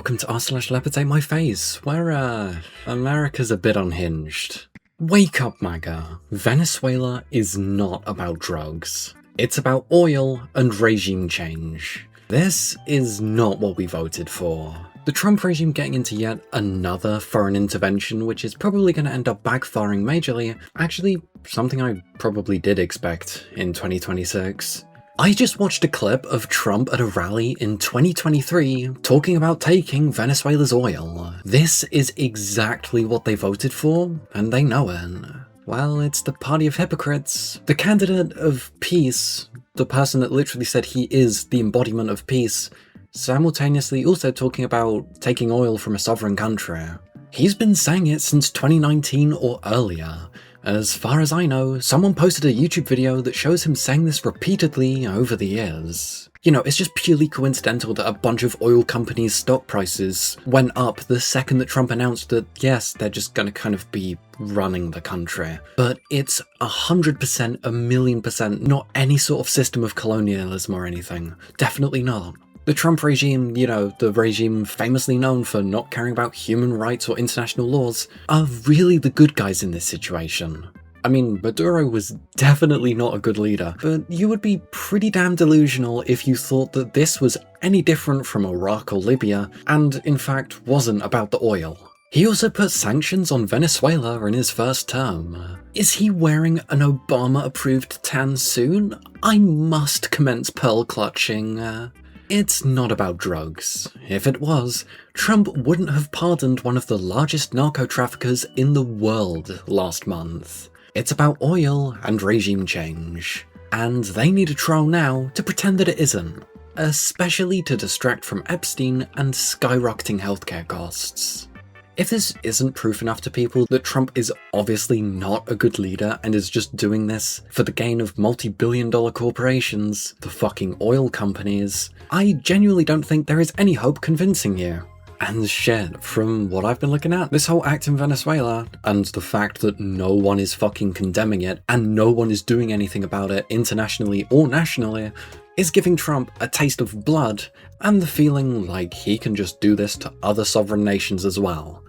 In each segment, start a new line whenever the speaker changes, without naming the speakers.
welcome to r/leopardsatemyface, where America's a bit unhinged. Wake up, MAGA. Venezuela is not about drugs. It's about oil and regime change. This is not what we voted for. The Trump regime getting into yet another foreign intervention, which is probably going to end up backfiring majorly, actually something I probably did expect in 2026. I just watched a clip of Trump at a rally in 2023 talking about taking Venezuela's oil. This is exactly what they voted for, and they know it. Well, it's the party of hypocrites. The candidate of peace, the person that literally said he is the embodiment of peace, simultaneously also talking about taking oil from a sovereign country. He's been saying it since 2019 or earlier. As far as I know, someone posted a YouTube video that shows him saying this repeatedly over the years. You know, it's just purely coincidental that a bunch of oil companies' stock prices went up the second that Trump announced that, yes, they're just gonna kind of be running the country. But it's 100%, 1,000,000% not any sort of system of colonialism or anything. Definitely not. The Trump regime, you know, the regime famously known for not caring about human rights or international laws, are really the good guys in this situation. I mean, Maduro was definitely not a good leader, but you would be pretty damn delusional if you thought that this was any different from Iraq or Libya, and in fact wasn't about the oil. He also put sanctions on Venezuela in his first term. Is he wearing an Obama-approved tan soon? I must commence pearl clutching. It's not about drugs. If it was, Trump wouldn't have pardoned one of the largest narco-traffickers in the world last month. It's about oil and regime change. And they need a trial now to pretend that it isn't, especially to distract from Epstein and skyrocketing healthcare costs. If this isn't proof enough to people that Trump is obviously not a good leader and is just doing this for the gain of multi-billion-dollar corporations, the fucking oil companies, I genuinely don't think there is any hope convincing you. And shit, from what I've been looking at, this whole act in Venezuela, and the fact that no one is fucking condemning it, and no one is doing anything about it internationally or nationally, is giving Trump a taste of blood, and the feeling like he can just do this to other sovereign nations as well.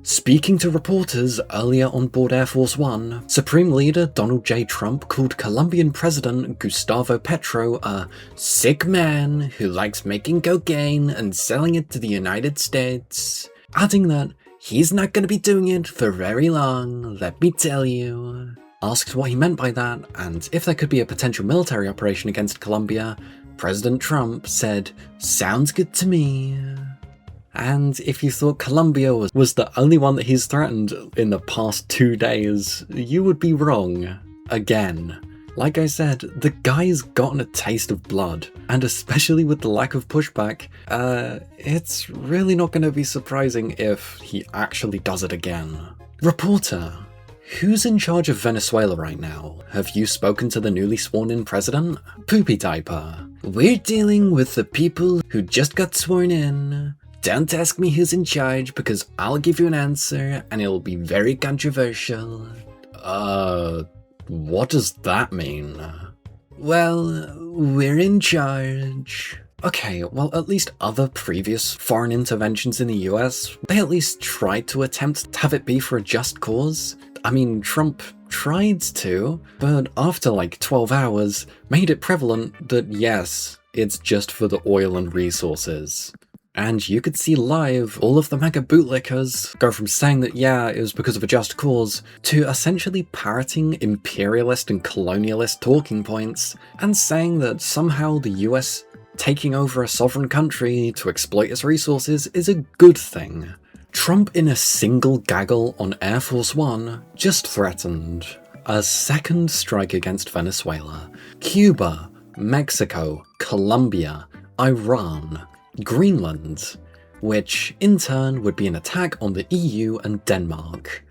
Speaking to reporters earlier on board Air Force One, Supreme Leader Donald J. Trump called Colombian President Gustavo Petro a sick man who likes making cocaine and selling it to the United States, adding that he's not going to be doing it for very long, let me tell you. Asked what he meant by that, and if there could be a potential military operation against Colombia, President Trump said, "Sounds good to me." And if you thought Colombia was the only one that he's threatened in the past 2 days, you would be wrong. Again. Like I said, the guy's gotten a taste of blood, and especially with the lack of pushback, it's really not going to be surprising if he actually does it again. Reporter: who's in charge of Venezuela right now? Have you spoken to the newly sworn-in president? Poopy diaper: we're dealing with the people who just got sworn in. Don't ask me who's in charge because I'll give you an answer and it'll be very controversial. What does that mean? Well, we're in charge. Okay, well, at least other previous foreign interventions in the US, they at least tried to attempt to have it be for a just cause. I mean, Trump tried to, but after like 12 hours, made it prevalent that yes, it's just for the oil and resources. And you could see live all of the MAGA bootlickers go from saying that yeah, it was because of a just cause, to essentially parroting imperialist and colonialist talking points, and saying that somehow the US taking over a sovereign country to exploit its resources is a good thing. Trump in a single gaggle on Air Force One just threatened a second strike against Venezuela, Cuba, Mexico, Colombia, Iran, Greenland, which in turn would be an attack on the EU and Denmark.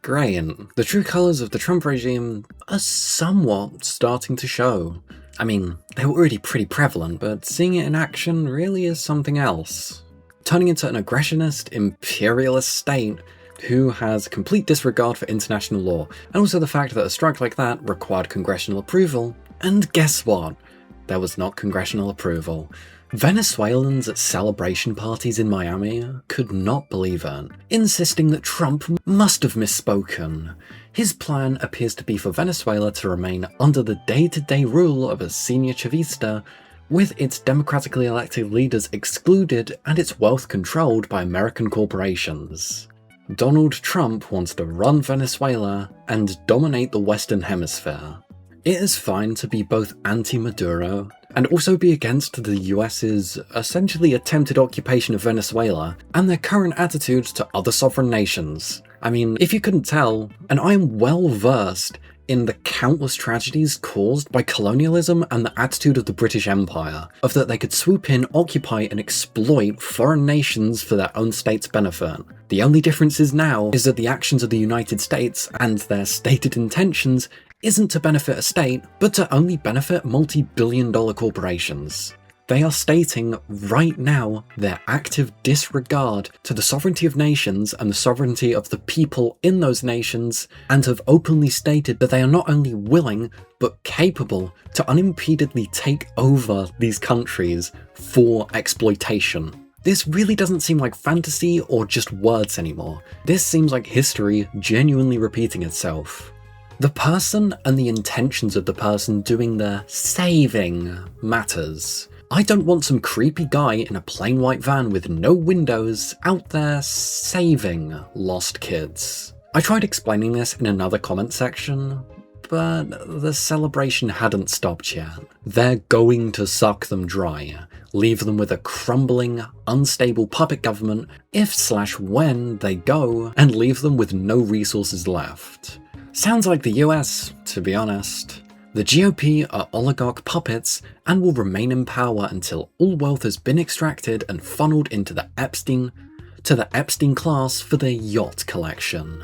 Great. The true colours of the Trump regime are somewhat starting to show. I mean, they were already pretty prevalent, but seeing it in action really is something else. Turning into an aggressionist, imperialist state who has complete disregard for international law, and also the fact that a strike like that required congressional approval, and guess what? There was not congressional approval. Venezuelans at celebration parties in Miami could not believe it, insisting that Trump must have misspoken. His plan appears to be for Venezuela to remain under the day-to-day rule of a senior Chavista, with its democratically elected leaders excluded and its wealth controlled by American corporations. Donald Trump wants to run Venezuela and dominate the Western Hemisphere. It is fine to be both anti-Maduro and also be against the US's essentially attempted occupation of Venezuela and their current attitudes to other sovereign nations. I mean, if you couldn't tell, and I am well versed in the countless tragedies caused by colonialism and the attitude of the British Empire, of that they could swoop in, occupy and exploit foreign nations for their own state's benefit. The only difference is now is that the actions of the United States and their stated intentions isn't to benefit a state, but to only benefit multi-billion-dollar corporations. They are stating right now their active disregard to the sovereignty of nations and the sovereignty of the people in those nations, and have openly stated that they are not only willing, but capable to unimpededly take over these countries for exploitation. This really doesn't seem like fantasy or just words anymore. This seems like history genuinely repeating itself. The person and the intentions of the person doing the saving matters. I don't want some creepy guy in a plain white van with no windows out there saving lost kids. I tried explaining this in another comment section, but the celebration hadn't stopped yet. They're going to suck them dry, leave them with a crumbling, unstable puppet government if/when they go, and leave them with no resources left. Sounds like the US, to be honest. The GOP are oligarch puppets and will remain in power until all wealth has been extracted and funneled into the Epstein class for their yacht collection.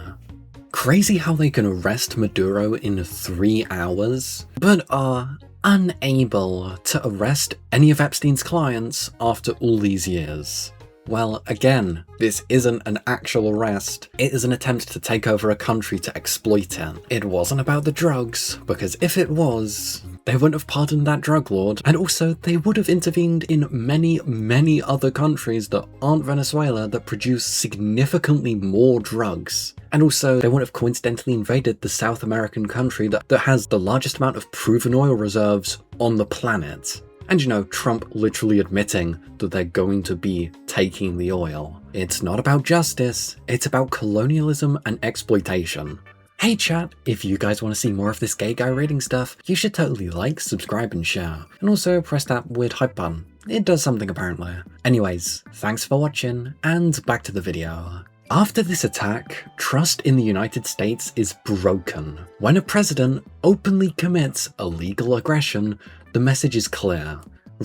Crazy how they can arrest Maduro in 3 hours, but are unable to arrest any of Epstein's clients after all these years. Well, again, this isn't an actual arrest, it is an attempt to take over a country to exploit it. It wasn't about the drugs, because if it was, they wouldn't have pardoned that drug lord, and also they would have intervened in many other countries that aren't Venezuela that produce significantly more drugs. And also, they wouldn't have coincidentally invaded the South American country that has the largest amount of proven oil reserves on the planet. And you know, Trump literally admitting that they're going to be taking the oil. It's not about justice, it's about colonialism and exploitation. Hey chat, if you guys want to see more of this gay guy reading stuff, you should totally like, subscribe and share. And also press that weird hype button. It does something apparently. Anyways, thanks for watching, and back to the video. After this attack, trust in the United States is broken. When a president openly commits illegal aggression, the message is clear.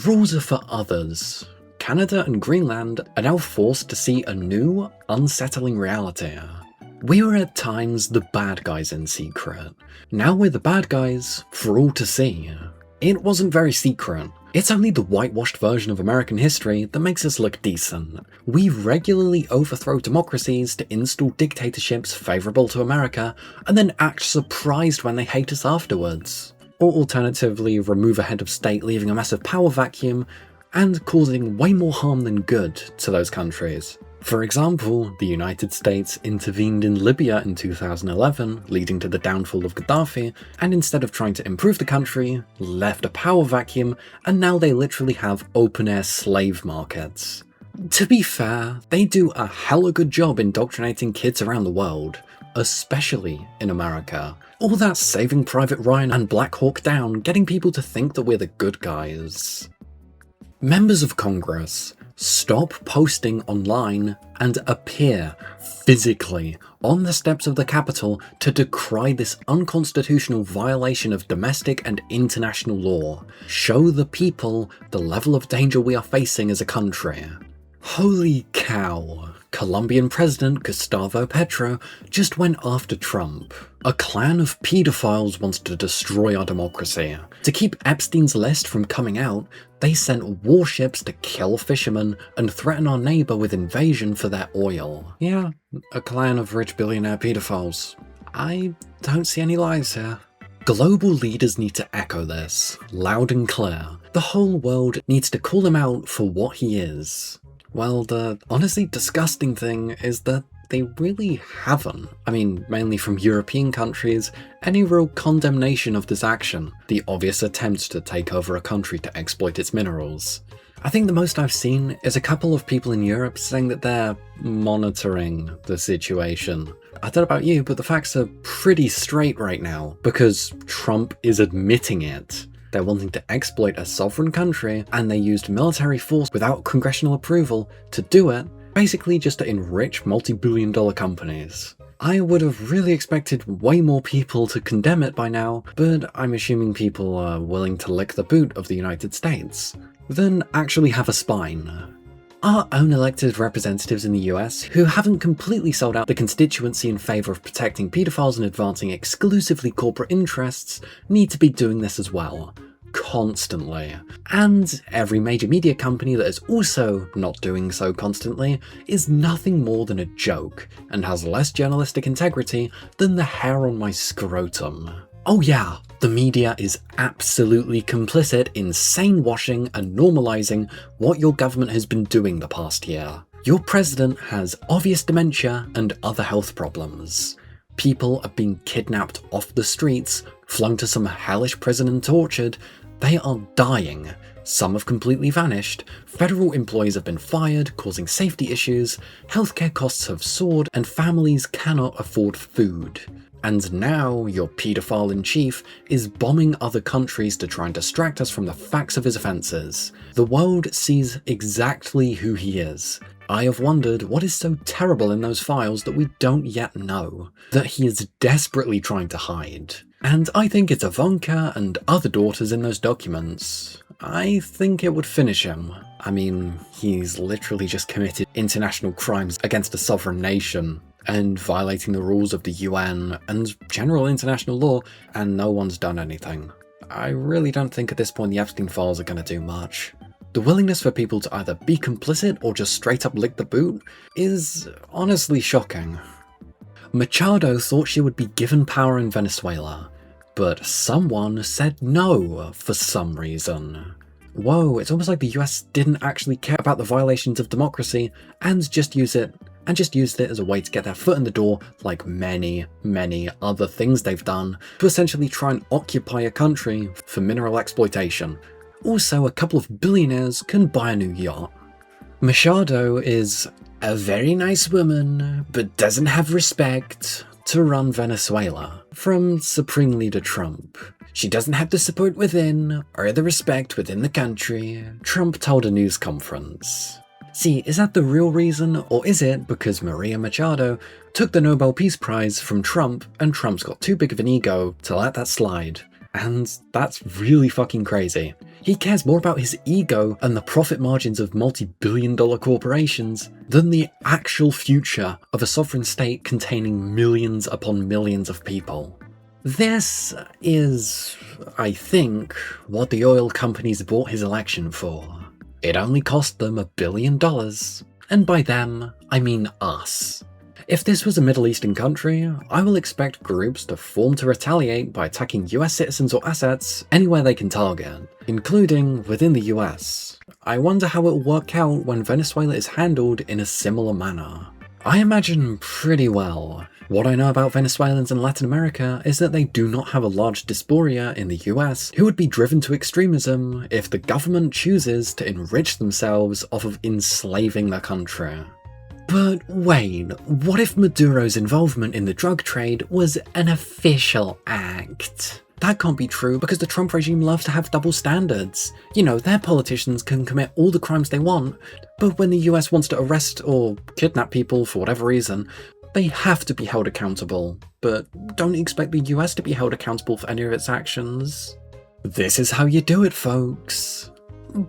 Rules are for others. Canada and Greenland are now forced to see a new, unsettling reality. We were at times the bad guys in secret. Now we're the bad guys for all to see. It wasn't very secret. It's only the whitewashed version of American history that makes us look decent. We regularly overthrow democracies to install dictatorships favourable to America, and then act surprised when they hate us afterwards. Or alternatively, remove a head of state, leaving a massive power vacuum, and causing way more harm than good to those countries. For example, the United States intervened in Libya in 2011, leading to the downfall of Gaddafi, and instead of trying to improve the country, left a power vacuum, and now they literally have open-air slave markets. To be fair, they do a hella good job indoctrinating kids around the world, especially in America. All that Saving Private Ryan and Black Hawk Down, getting people to think that we're the good guys. Members of Congress, stop posting online and appear physically on the steps of the Capitol to decry this unconstitutional violation of domestic and international law. Show the people the level of danger we are facing as a country. Holy cow. Colombian President Gustavo Petro just went after Trump. A clan of pedophiles wants to destroy our democracy. To keep Epstein's list from coming out, they sent warships to kill fishermen and threaten our neighbour with invasion for their oil. Yeah, a clan of rich billionaire pedophiles. I don't see any lies here. Global leaders need to echo this, loud and clear. The whole world needs to call him out for what he is. Well, the honestly disgusting thing is that they really haven't. I mean, mainly from European countries, any real condemnation of this action, the obvious attempt to take over a country to exploit its minerals. I think the most I've seen is a couple of people in Europe saying that they're monitoring the situation. I don't know about you, but the facts are pretty straight right now, because Trump is admitting it. They're wanting to exploit a sovereign country, and they used military force without congressional approval to do it, basically just to enrich multi-billion-dollar companies. I would have really expected way more people to condemn it by now, but I'm assuming people are willing to lick the boot of the United States, then actually have a spine. Our own elected representatives in the US, who haven't completely sold out the constituency in favour of protecting paedophiles and advancing exclusively corporate interests, need to be doing this as well. Constantly. And every major media company that is also not doing so constantly is nothing more than a joke, and has less journalistic integrity than the hair on my scrotum. Oh yeah, the media is absolutely complicit in sane-washing and normalising what your government has been doing the past year. Your president has obvious dementia and other health problems. People are being kidnapped off the streets, flung to some hellish prison and tortured. They are dying. Some have completely vanished. Federal employees have been fired, causing safety issues. Healthcare costs have soared, and families cannot afford food. And now your paedophile-in-chief is bombing other countries to try and distract us from the facts of his offences. The world sees exactly who he is. I have wondered what is so terrible in those files that we don't yet know, that he is desperately trying to hide. And I think it's Ivanka and other daughters in those documents. I think it would finish him. I mean, he's literally just committed international crimes against a sovereign nation, and violating the rules of the UN and general international law, and no one's done anything. I really don't think at this point the Epstein files are going to do much. The willingness for people to either be complicit or just straight up lick the boot is honestly shocking. Machado thought she would be given power in Venezuela, but someone said no for some reason. Whoa, it's almost like the US didn't actually care about the violations of democracy and just used it as a way to get their foot in the door, like many, many other things they've done, to essentially try and occupy a country for mineral exploitation. Also, a couple of billionaires can buy a new yacht. Machado is a very nice woman, but doesn't have respect to run Venezuela from Supreme Leader Trump. She doesn't have the support within, or the respect within the country, Trump told a news conference. See, is that the real reason, or is it because Maria Machado took the Nobel Peace Prize from Trump and Trump's got too big of an ego to let that slide? And that's really fucking crazy. He cares more about his ego and the profit margins of multi-billion-dollar corporations than the actual future of a sovereign state containing millions upon millions of people. This is, I think, what the oil companies bought his election for. It only cost them $1 billion, and by them, I mean us. If this was a Middle Eastern country, I will expect groups to form to retaliate by attacking US citizens or assets anywhere they can target, including within the US. I wonder how it will work out when Venezuela is handled in a similar manner. I imagine pretty well. What I know about Venezuelans in Latin America is that they do not have a large diaspora in the US who would be driven to extremism if the government chooses to enrich themselves off of enslaving the country. But wait, what if Maduro's involvement in the drug trade was an official act? That can't be true because the Trump regime loves to have double standards. You know, their politicians can commit all the crimes they want, but when the US wants to arrest or kidnap people for whatever reason, they have to be held accountable, but don't expect the US to be held accountable for any of its actions. This is how you do it, folks.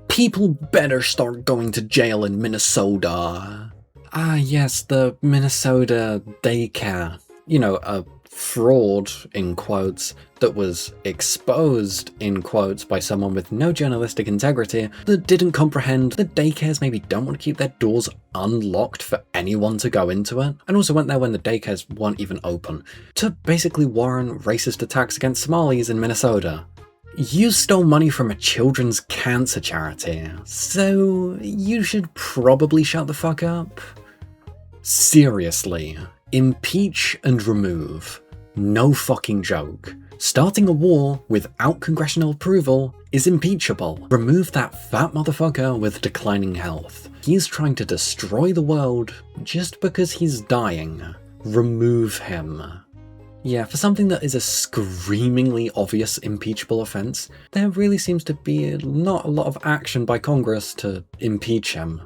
People better start going to jail in Minnesota. Ah yes, the Minnesota daycare. You know, a fraud, in quotes, that was exposed, in quotes, by someone with no journalistic integrity that didn't comprehend that daycares maybe don't want to keep their doors unlocked for anyone to go into it, and also went there when the daycares weren't even open, to basically warrant racist attacks against Somalis in Minnesota. You stole money from a children's cancer charity, so you should probably shut the fuck up. Seriously, impeach and remove. No fucking joke. Starting a war without congressional approval is impeachable. Remove that fat motherfucker with declining health. He's trying to destroy the world just because he's dying. Remove him. Yeah, for something that is a screamingly obvious impeachable offense, there really seems to be not a lot of action by Congress to impeach him.